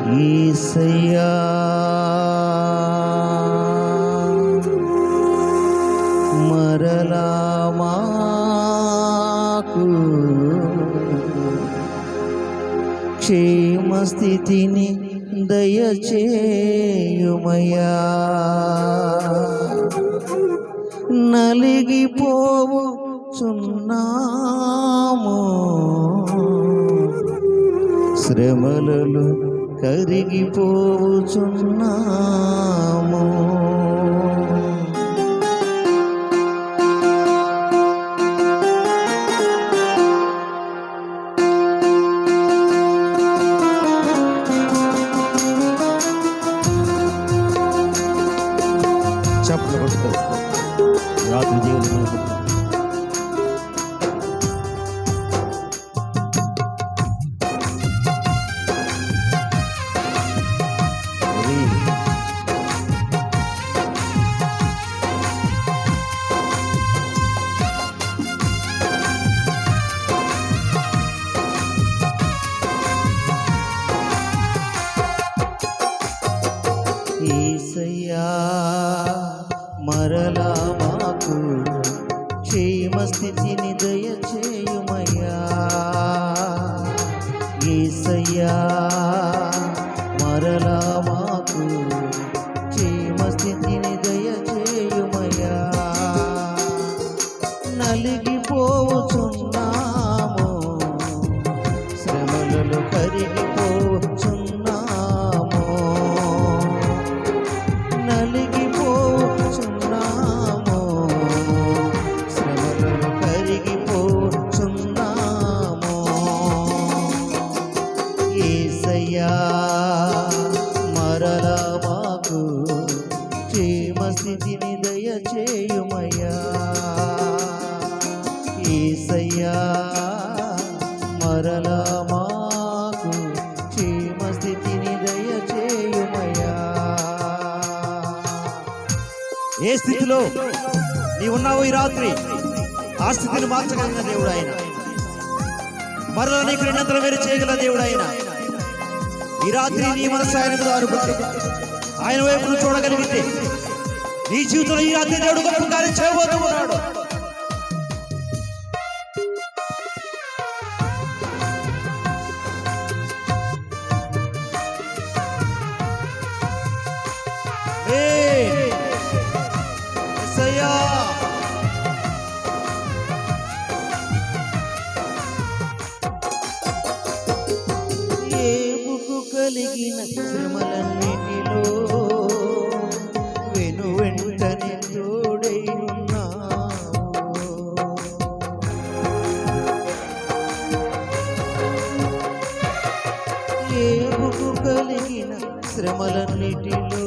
యేసయ్యా మరలా మాకు క్షేమ స్థితిని దయచేయుమయ్యా. నలిగిపోవుచున్నాము, శ్రమలలో కరిగిపోవుచున్నాము. చప్పట్లు కొట్టుకో రాత్రి దేవుని యేసయ్యా మరలా మాకు క్షేమ స్థితిని దయచేయుమయ్యా. యేసయ్యా మరలా మాకు క్షేమ స్థితిని దయచేయుమయ్యా. నలిగిపోవుచున్నాము, శ్రమలలో కరిగిపోవుచున్నాము. నలిగిపోచున్నాము, శ్రమలలో కరిగిపోచున్నాము. యేసయ్యా మరలా మాకు క్షేమ స్థితిని దయచేయుమయ్యా. యేసయ్యా మరలా మాకు క్షేమ స్థితిని దయచేయుమయ్యా. ఏ స్థితిలో నీవున్నావు ఈ రాత్రి, ఆ స్థితిని మార్చగలిగిన దేవుడు ఆయన. మరలా నీకు నిన్నంతరం వేరు చేయగల దేవుడు ఆయన. ఈ రాత్రి నీ మనసు ఆయనకు దారుకుంటే, ఆయన వైపు నువ్వు చూడగలిగితే, నీ జీవితంలో ఈ రాత్రి దేవుడు గొప్ప కార్యం చేయబోతూ ఉన్నాడు. ఏబుకు కలిగిన శ్రమలన్నిటిలో వెను వెంటనే తోడై ఉన్నావు. ఏబుకు కలిగిన శ్రమలన్నిటిలో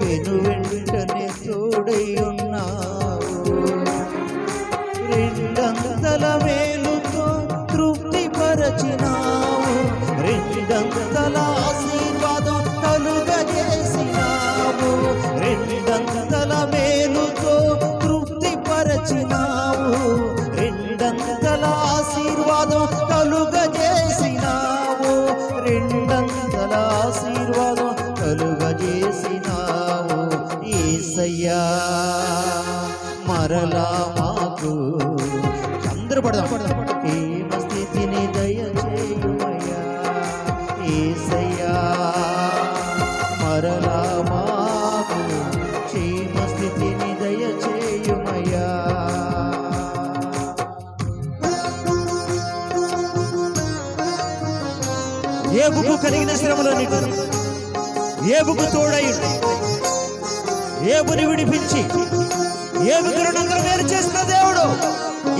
వెను వెంటనే తోడై ఉన్నావు. రెండంతల మేలుతో తృప్తిపరచినావు, రెండంతల ఆశీర్వాదం కలుగజేసినావు. రెండంతల మేలుతో తృప్తిపరచినావు, రెండంతల ఆశీర్వాదం కలుగజేసినావు. రెండంతల ఆశీర్వాదం కలుగజేసినావు. యేసయ్యా మరలా మాకు అందరూ పడదాం క్షేమ స్థితిని దయచేయుమయ్యా. యేసయ్యా మరలా మాకు క్షేమ స్థితిని దయచేయుమయ్యా. ఏబుకు కలిగిన శ్రమలన్నిటి ఏబుకు తోడైండు, ఏబుని విడిపించి ఏబుకు రెండంతరం వేరు చేసిన దేవుడు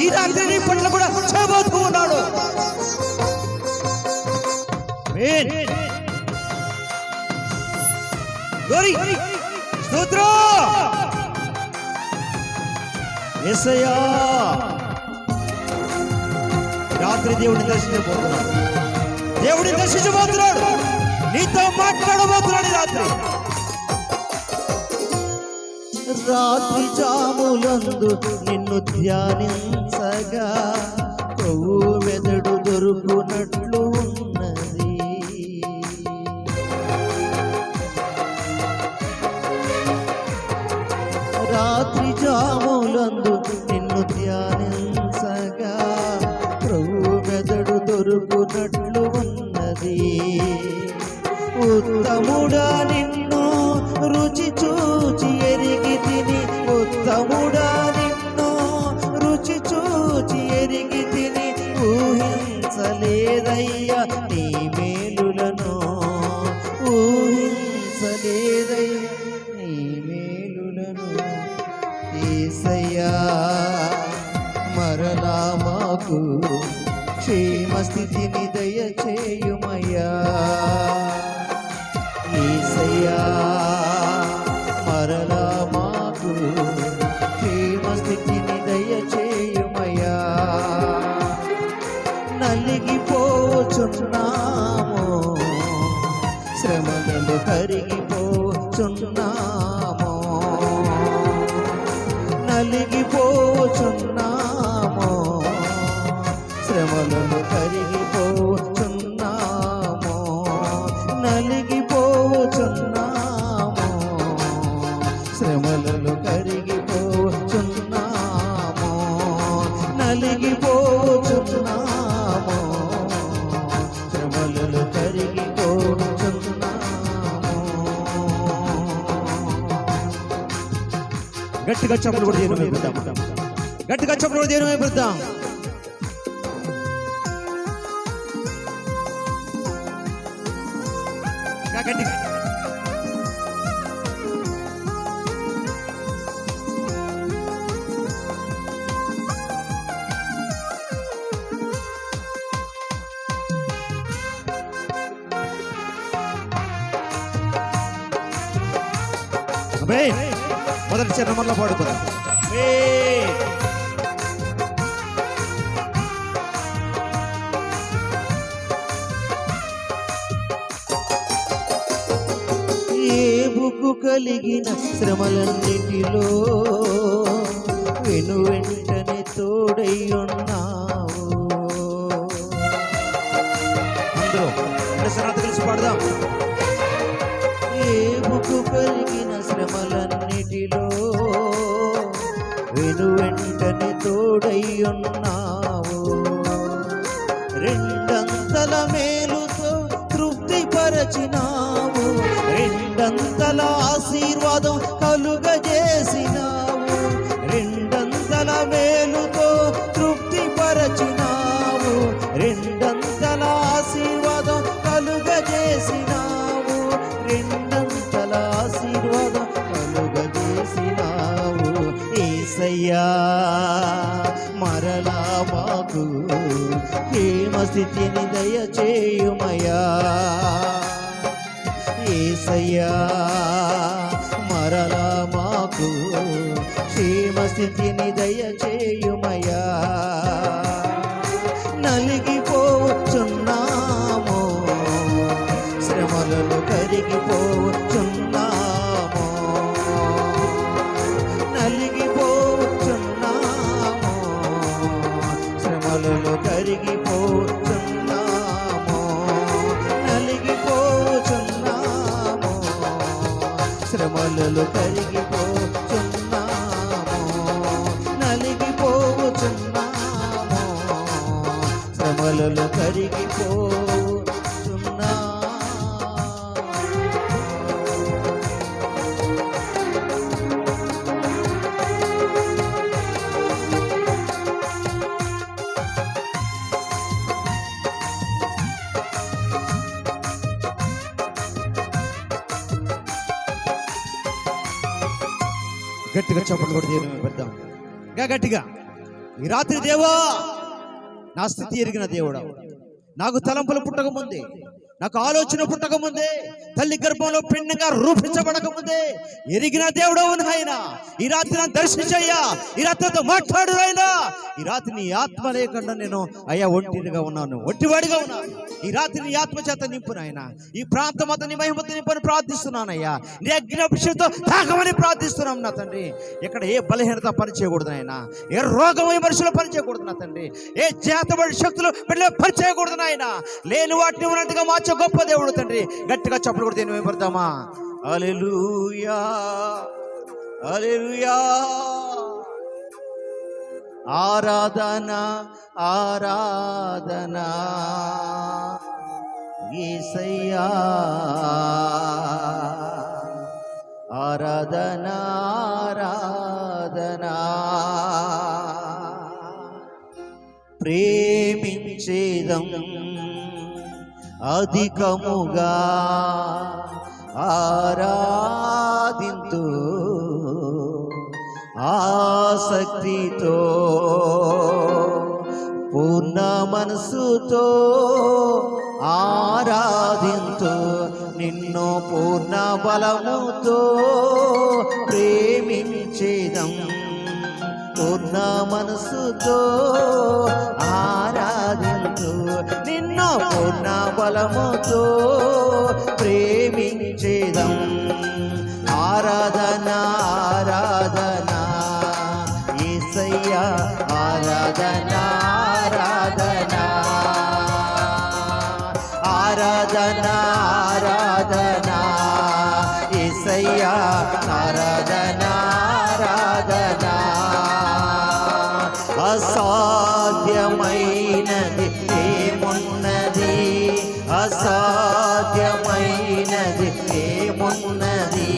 ఈ రాత్రి నీ పట్ల కూడా చేయబోతూ ఉన్నాడు. స్తోత్రం యేసయ్యా. రాత్రి దేవుడిని దర్శించబోతున్నాడు, దేవుడిని దర్శించబోతున్నాడు, నీతో మాట్లాడబోతున్నాడు. రాత్రి రాత్రి జాములందు నిన్ను ధ్యానించగా కొవ్వు వెదడు దొరుకునట్లు ఉన్నది. మరువనట్లు ఉన్నది. ఉత్తముడా నిన్ను రుచి చూచి ఎరిగి తిని, ఉత్తముడా నిన్ను రుచి చూచి ఎరిగి తిని, ఊహించలేదయ్యా నీ మేలులను, ఊహించలేదయ్యా నీ మేలులను. యేసయ్యా మరలా మాకు క్షేమ స్థితిని దయచేయుమయ్యా. యేసయ్యా మరలా మాకు క్షేమ స్థితిని దయచేయుమయ్యా. నలిగిపోచున్నాము, శ్రమలలో కరిగిపోచున్నాము, నలిగిపోచున్నాము, శ్రమలలో కరిగిపోచున్నాము, నలిగిపోచున్నాము, శ్రమలలో కరిగిపోచున్నాము, నలిగిపోచున్నాము, శ్రమలలో కరిగిపోచున్నాము. గట్టిగా చప్పట్లు కూడా దేవుని వైపు పెడదాం. గట్టిగా చప్పట్లు కూడా దేవుని వైపు పెడదాం. గట్టిగా మొదటి చరణంలో పాడుకుందాం. ఏ బుక్కు కలిగిన శ్రమలన్నిటిలో వెను వెంటనే తోడై ఉన్నావు. అందరూ కలిసి పాడదాం. ఏ బుక్కు కలిగిన శ్రమలన్నిటిలో వెను వెంటనే తోడై ఉన్నావు. రెండంతల మేలుతో తృప్తిపరచినావు, రెండంతల ఆశీర్వాదం కలుగజేసినావు, రెండంతల మేలుతో తృప్తిపరచినావు, రెండంతల ఆశీర్వాదం కలుగజేసినావు, రెండంతల ఆశీర్వాదం కలుగజేసినావు. యేసయ్యా మరలా మాకు క్షేమ స్థితిని దయచేయుమయ్యా. యేసయ్యా మరలా మాకు క్షేమ స్థితిని దయచేయుమయ్యా. నలిగిపోచున్నాము, శ్రమలలో కరిగిపోచున్నాము, నలిగిపోచున్నాము, శ్రమలలో కరిగిపోచున్నాము, నలిగిపోచున్నాము, శ్రమలలో కరిగిపోచున్నాము, నలిగిపోచున్నాము, శ్రమలలో కరిగిపోచున్నాము. గట్టిగా చప్పట్లు కూడా దేవుని పెడదాం. గట్టిగా ఈ రాత్రి దేవా నా స్థితి ఎరిగిన దేవుడా, నాకు తలంపులు పుట్టక ముందే, నాకు ఆలోచన పుట్టక ముందే, తల్లి గర్భంలో పిండంగా రూపించబడక ముందే ఎరిగిన దేవుడవు నాయన. ఈ రాత్రి నన్ను దర్శించయ్యా, ఈ రాత్రితో మాట్లాడు నాయనా. ఈ రాత్రి నీ ఆత్మ లేకుండా నేను అయ్యా ఒంటిగా ఉన్నాను, ఒంటివాడిగా ఉన్నాను. ఈ రాత్రి నీ ఆత్మ చేత నింపు నాయన. ఈ ప్రాంతం అంతా నీ మహిమతో నింపని ప్రార్థిస్తున్నానయ్యా. నీ అగ్నిభిషేకంతో తాకమని ప్రార్థిస్తున్నాం నా తండ్రి. ఇక్కడ ఏ బలహీనత పని చేయకూడదు నాయన, ఏ రోగం ఈ మనుషులు పని చేయకూడదు నా తండ్రి, ఏ చేతబడి శక్తులు బిడ్డలు పని చేయకూడదు నాయన. లేని వాటిని ఉన్నట్టుగా మార్చే గొప్ప దేవుడు తండ్రి. గట్టిగా చప్పుడు కూడా దీన్ని వినపడదామా? హల్లెలూయా, హల్లెలూయా, ఆరాధన ఆరాధన యేసయ్యా, ఆరాధన ఆరాధన. ప్రేమించేదం అధికముగా ఆరాధింతు ఆసక్తితో పూర్ణ మనసుతో ఆరాధింతు నిన్ను పూర్ణ బలముతో ప్రేమించేదం పూర్ణ మనసుతో ఆరాధింతు నిన్ను పూర్ణ బలముతో ప్రేమించేదం. ఆరాధన ఆరాధన యేసయ్యా, ఆరాధన ఆరాధన ఆరాధన ఆరాధన యేసయ్యా, ఆరాధన ఆరాధన. అసాధ్యమైనది ఏమున్నది, అసాధ్యమైనది ఏమున్నది,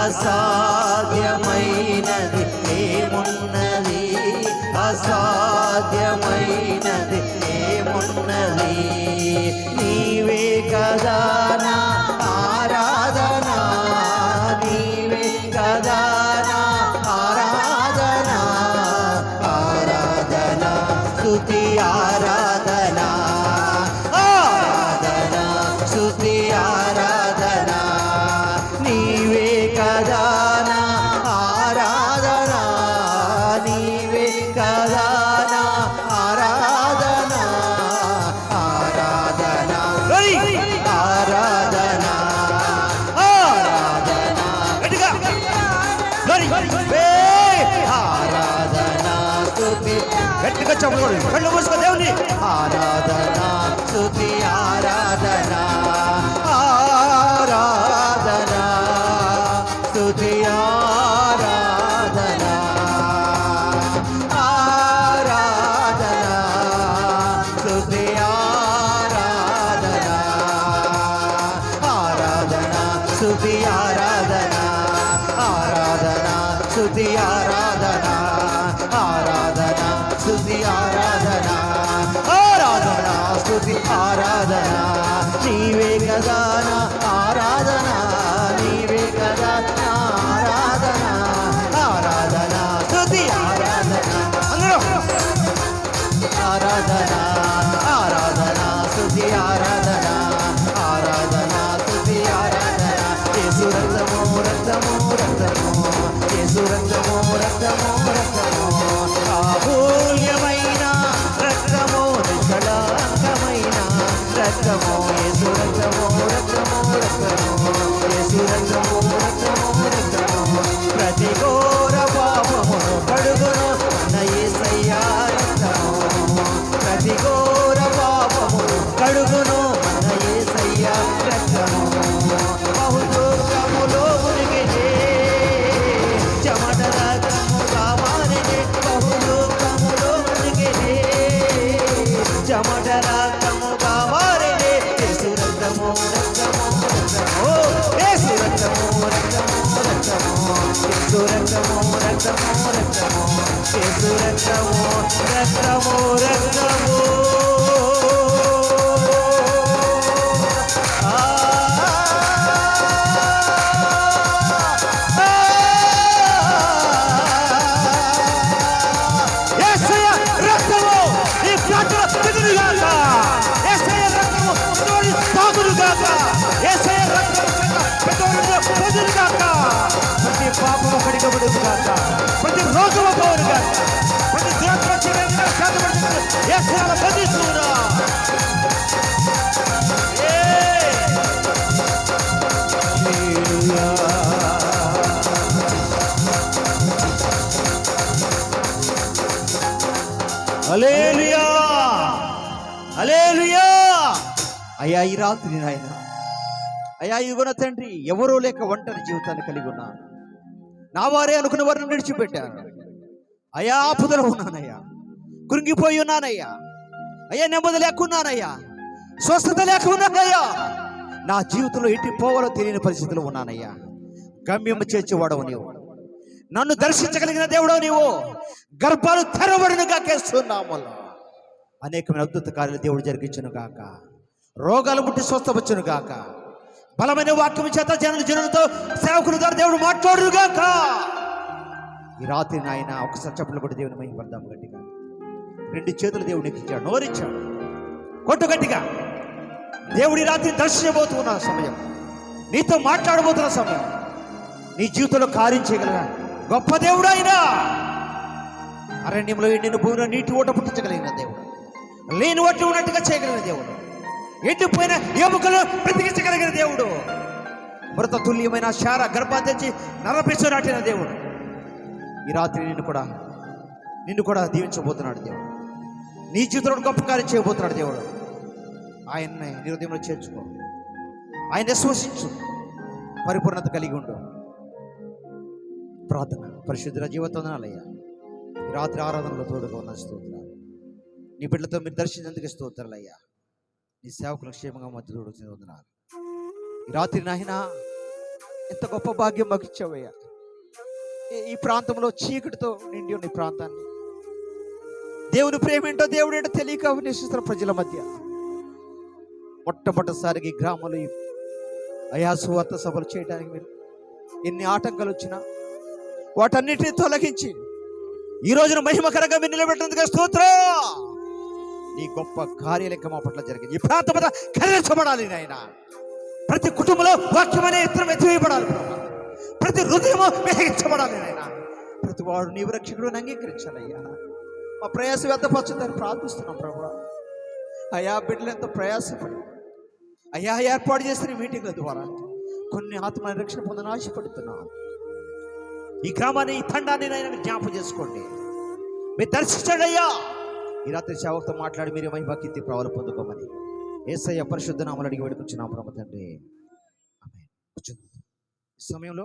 అసాధ్యమైనది ఏమున్నది, అసాధ్యమైనది ఏమున్నది. నీవే కదా నా ఆరాధన, నీవే కదా నా ఆరాధన, ఆరాధన స్తుతి ఆరాధన, ఆరాధన స్తుతి ఆరాధన. నీవే కదా నా ఆరాధన, నీవే కదా నా ఆరాధన, ఆరాధన ఆరాధన ఆరాధన ఆరాధన స్తుతి. గట్టిగా చెప్పకూడదు, కళ్ళు మూసుకో దేవుని. ఆరాధన స్తుతి ఆరాధన, ఆరాధన స్తుతి ఆరాధన, ఆరాధన స్తుతి ఆరాధన, ఆరాధన స్తుతి ఆరాధన, ఆరాధన స్తుతి ఆరాధన, ఆరాధన స్తుతి ఆరాధన, ఆరాధన స్తుతి ఆరాధన. నీవే కదా నా ఆరాధన, నీవే కదా నా ఆరాధన, ఆరాధన స్తుతి ఆరాధన. అందరూ ఆరాధన ఆరాధన స్తుతి ఆరాధన, ఆరాధన స్తుతి ఆరాధన. యేసు రక్తము రక్తము రక్తము, యేసు రక్తము రక్తము రక్తము, అమూల్యమైన రక్తము, నిష్కళంకమైన రక్తము. యేసు రక్తము రక్తము రక్తము, యేసు రక్తము రక్తము రక్తము. ప్రతి ఘోర పాపమును కడుగును మన యేసయ్యా రక్తము, ప్రతి ఘోర పాపమును కడుగును మన యేసయ్యా రక్తము. బహుదూరములో మునిగితే చెమట రక్తముగా మారితే, బహుదూరములో మునిగితే చెమట రక్తముగా మారితే. యేసు రక్తము రక్తము రక్తము, యేసు రక్తము రక్తము రక్తము, యేసు రక్తము రక్తము రక్తము, యేసు రక్తము రక్తము రక్తము. ప్రతి పాపము కడిగబడును గాక, ప్రతి రోగము పోవును గాక, ప్రతి దురదృష్టమైన శాతపడును యేసునామ బంధిస్తున్నా. హల్లెలూయా హల్లెలూయా. అయ్యా ఈ రాత్రి నాయన, అయ్యా ఇదిగోన తండ్రి, ఎవరూ లేక ఒంటరి జీవితాన్ని కలిగి ఉన్నారు. నా వారే అనుకున్న వారిని విడిచిపెట్టారు. అయ్యా ఆపదలో ఉన్నానయ్యా, కృంగిపోయి ఉన్నానయ్యా, అయ్యా నెమ్మది లేకున్నానయ్యా, స్వస్థత లేకున్నానయ్యా, నా జీవితంలో ఎట్టి పోవాలో తెలియని పరిస్థితిలో ఉన్నానయ్యా. గమ్యం చేర్చేవాడవు నీవు, నన్ను దర్శించగలిగిన దేవుడవు నీవు. గర్భాలు తెరవబడినగా కేస్తున్నాము. అనేకమైన అద్భుత కార్యాలు దేవుడు జరిగించును గాక, రోగాలు ముట్టి స్వస్థపచ్చును గాక, బలమైన వాక్యం చేత జనులతో సేవకుల ద్వారా దేవుడు మాట్లాడును గాక. ఈ రాత్రి నాయన ఒకసారి చప్పట్లు కొట్టి దేవుని మహిమపడదాం గట్టిగా. 2 చేతులు దేవుడు నీకు ఇచ్చాడు, నోరిచ్చాడు, కొట్టు గట్టిగా. దేవుడి రాత్రి దర్శించబోతున్న సమయం, నీతో మాట్లాడబోతున్న సమయం, నీ జీవితంలో కార్యం చేయగలగా గొప్ప దేవుడు ఆయన. అరణ్యంలో ఎండిన భూమిలో నీటి ఊట పుట్టించగలిగిన దేవుడు, లేని వాటి ఉన్నట్టుగా చేయగలిగిన దేవుడు, ఎండిపోయిన ఎముకలు బ్రతికించగలిగిన దేవుడు, మృత తుల్యమైన శార గర్భాన్ని తెచ్చి నరపిస్తూ నాటిన దేవుడు. ఈ రాత్రి నిన్ను కూడా దీవించబోతున్నాడు దేవుడు. నీ జీవితంలో గొప్ప కార్యం చేయబోతున్నాడు దేవుడు. ఆయన్ని నీ హృదయంలో చేర్చుకో, ఆయన విశ్వసించు, పరిపూర్ణత కలిగి ఉండు. ప్రార్థన. పరిశుద్ధ జీవితందనాలయ్యా, ఈ రాత్రి ఆరాధనలో తోడుగా ఉన్న స్తోత్రాలు. నీ బిడ్డలతో మీరు దర్శించేందుకు స్తోత్రాలు అయ్యా. నీ సేవకులు క్షేమంగా మధ్య తోడుకున్నారు. ఈ రాత్రి నాయనా ఎంత గొప్ప భాగ్యం మాకు ఇచ్చావయ్యా. ఈ ప్రాంతంలో చీకటితో నిండి ఉన్న ఈ ప్రాంతాన్ని దేవుని ప్రేమేంటో దేవుడేంటో తెలియక నివసిస్తున్న ప్రజల మధ్య మొట్టమొదటిసారికి ఈ గ్రామంలో అయా సువార్త సభలు చేయడానికి మీరు ఎన్ని ఆటంకాలు వచ్చినా వాటన్నిటిని తొలగించి ఈ రోజున మహిమకరంగా మీరు నిలబెట్టేందుకు స్తోత్రం. నీ గొప్ప కార్యాలయం మా పట్ల జరిగింది. ఈ ప్రాంతం కదిలించబడాలి నాయన. ప్రతి కుటుంబంలో వాక్యం అనే ఇతరం ఎత్తివేయబడాలి. ప్రతి హృదయము వెలిగించబడాలి నాయన. ప్రతి వాడు నీవు రక్షకుడు అంగీకరించాలయ్యా. మా ప్రయాసం వ్యర్థపరచుదని ప్రార్థిస్తున్నాం ప్రభు. అయ్యా బిడ్డలు ఎంతో ప్రయాసపడి అయ్యా ఏర్పాటు చేసిన మీటింగ్ల ద్వారా కొన్ని ఆత్మ రక్షణ పొందని ఆశపడుతున్నాం. ఈ గ్రామాన్ని, ఈ తండాన్ని నేను జ్ఞాపకం చేసుకోండి, మీరు దర్శించండి అయ్యా. ఈ రాత్రి సేవకుతో మాట్లాడి మీరు మహిమ కీర్తి ప్రభావాలు పొందుకోమని యేసయ్య పరిశుద్ధ నామములో అడిగి వేడుకొంచున్నాం ప్రభు తండ్రి. ఆమేన్. సమయంలో